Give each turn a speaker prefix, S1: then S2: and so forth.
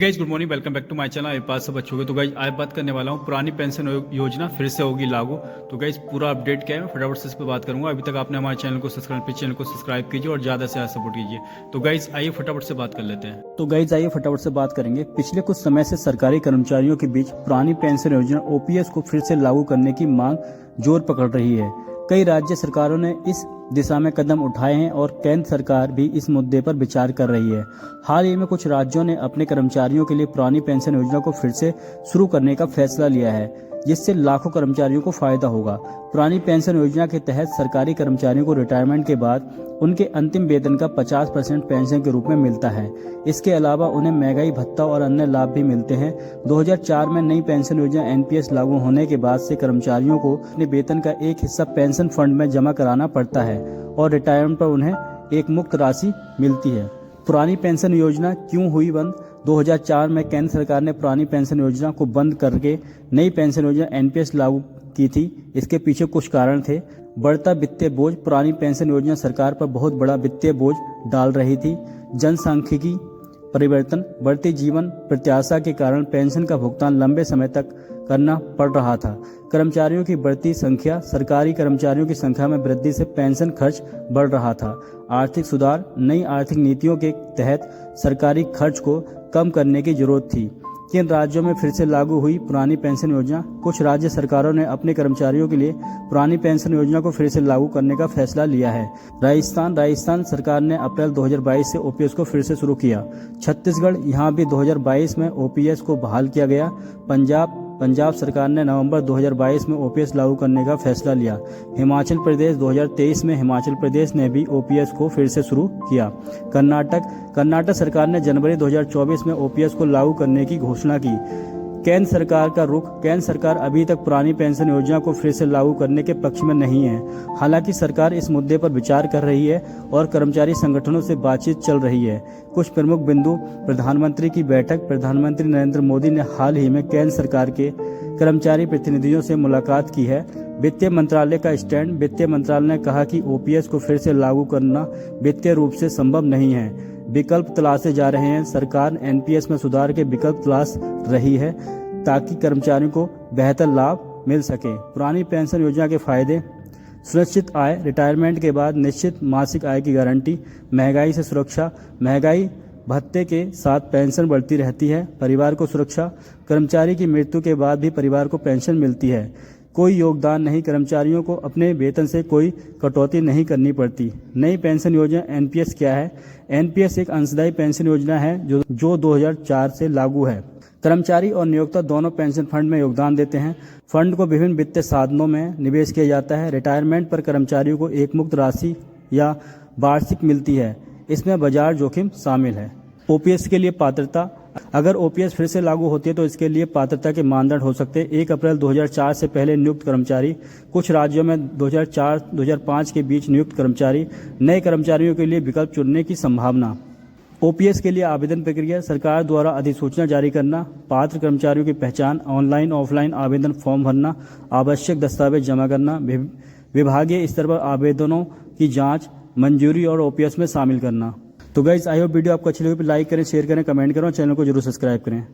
S1: Guys good morning, welcome back to my channel. एक बात सब अच्छे होंगे। तो गाइज आज बात करने वाला हूँ, पुरानी पेंशन योजना फिर से होगी लागू। तो गाइज पूरा अपडेट क्या है, मैं फटाफट से इस पर बात करूंगा। अभी तक आपने हमारे चैनल को सब्सक्राइब कीजिए और ज़्यादा से ज़्यादा सपोर्ट कीजिए। तो गाइज आइए फटाफट से बात कर लेते हैं।
S2: तो गाइज आइए फटाफट से बात करेंगे। पिछले कुछ समय से सरकारी कर्मचारियों के बीच पुरानी पेंशन योजना ओपीएस को फिर से लागू करने की मांग जोर पकड़ रही है। कई राज्य सरकारों ने इस दिशा में कदम उठाए हैं और केंद्र सरकार भी इस मुद्दे पर विचार कर रही है। हाल ही में कुछ राज्यों ने अपने कर्मचारियों के लिए पुरानी पेंशन योजना को फिर से शुरू करने का फैसला लिया है, जिससे लाखों कर्मचारियों को फायदा होगा। पुरानी पेंशन योजना के तहत सरकारी कर्मचारियों को रिटायरमेंट के बाद उनके अंतिम वेतन का 50% पेंशन के रूप में मिलता है। इसके अलावा उन्हें महंगाई भत्ता और अन्य लाभ भी मिलते हैं। 2004 में नई पेंशन योजना एनपीएस लागू होने के बाद से कर्मचारियों को अपने वेतन का एक हिस्सा पेंशन फंड में जमा कराना पड़ता है और रिटायरमेंट पर उन्हें एक मुक्त राशि मिलती है। पुरानी पेंशन योजना क्यों हुई बंद? 2004 में केंद्र सरकार ने पुरानी पेंशन योजना को बंद करके नई पेंशन योजना एनपीएस लागू की थी। इसके पीछे कुछ कारण थे। बढ़ता वित्तीय बोझ। पुरानी पेंशन योजना सरकार पर बहुत बड़ा वित्तीय बोझ डाल रही थी। जनसांख्यिकी परिवर्तन। बढ़ती जीवन प्रत्याशा के कारण पेंशन का भुगतान लंबे समय तक करना पड़ रहा था। कर्मचारियों की बढ़ती संख्या। सरकारी कर्मचारियों की संख्या में वृद्धि से पेंशन खर्च बढ़ रहा था। आर्थिक सुधार। नई आर्थिक नीतियों के तहत सरकारी खर्च को कम करने की जरूरत थी। किन राज्यों में फिर से लागू हुई पुरानी पेंशन योजना? कुछ राज्य सरकारों ने अपने कर्मचारियों के लिए पुरानी पेंशन योजना को फिर से लागू करने का फैसला लिया है। राजस्थान सरकार ने अप्रैल 2022 से ओपीएस को फिर से शुरू किया। छत्तीसगढ़, यहाँ भी 2022 में ओपीएस को बहाल किया गया। पंजाब सरकार ने नवंबर 2022 में ओपीएस लागू करने का फैसला लिया। हिमाचल प्रदेश 2023 में हिमाचल प्रदेश ने भी ओपीएस को फिर से शुरू किया। कर्नाटक सरकार ने जनवरी 2024 में ओपीएस को लागू करने की घोषणा की। केंद्र सरकार का रुख। केंद्र सरकार अभी तक पुरानी पेंशन योजना को फिर से लागू करने के पक्ष में नहीं है। हालांकि सरकार इस मुद्दे पर विचार कर रही है और कर्मचारी संगठनों से बातचीत चल रही है। कुछ प्रमुख बिंदु। प्रधानमंत्री की बैठक। प्रधानमंत्री नरेंद्र मोदी ने हाल ही में केंद्र सरकार के कर्मचारी प्रतिनिधियों से मुलाकात की है। वित्तीय मंत्रालय का स्टैंड। वित्तीय मंत्रालय ने कहा कि ओपीएस को फिर से लागू करना वित्तीय रूप से संभव नहीं है। विकल्प तलाशे जा रहे हैं। सरकार एनपीएस में सुधार के विकल्प तलाश रही है ताकि कर्मचारियों को बेहतर लाभ मिल सके। पुरानी पेंशन योजना के फायदे। सुनिश्चित आय। रिटायरमेंट के बाद निश्चित मासिक आय की गारंटी। महंगाई से सुरक्षा। महंगाई भत्ते के साथ पेंशन बढ़ती रहती है। परिवार को सुरक्षा। कर्मचारी की मृत्यु के बाद भी परिवार को पेंशन मिलती है। कोई योगदान नहीं। कर्मचारियों को अपने वेतन से कोई कटौती नहीं करनी पड़ती। नई पेंशन योजना एनपीएस क्या है? एनपीएस एक अंशदायी पेंशन योजना है जो 2004 से लागू है। कर्मचारी और नियोक्ता दोनों पेंशन फंड में योगदान देते हैं। फंड को विभिन्न वित्तीय साधनों में निवेश किया जाता है। रिटायरमेंट पर कर्मचारियों को एक मुक्त राशि या वार्षिक मिलती है। इसमें बाजार जोखिम शामिल है। ओपीएस के लिए पात्रता। अगर ओपीएस फिर से लागू होती है तो इसके लिए पात्रता के मानदंड हो सकते हैं। 1 अप्रैल 2004 से पहले नियुक्त कर्मचारी। कुछ राज्यों में 2004-2005 के बीच नियुक्त कर्मचारी। नए कर्मचारियों के लिए विकल्प चुनने की संभावना। ओपीएस के लिए आवेदन प्रक्रिया। सरकार द्वारा अधिसूचना जारी करना। पात्र कर्मचारियों की पहचान। ऑनलाइन ऑफलाइन आवेदन फॉर्म भरना। आवश्यक दस्तावेज जमा करना। विभागीय स्तर पर आवेदनों की जाँच, मंजूरी और ओपीएस में शामिल करना। तो गाइस आई होप वीडियो आपको अच्छी लगी। लाइक करें, शेयर करें, कमेंट करें और चैनल को जरूर सब्सक्राइब करें।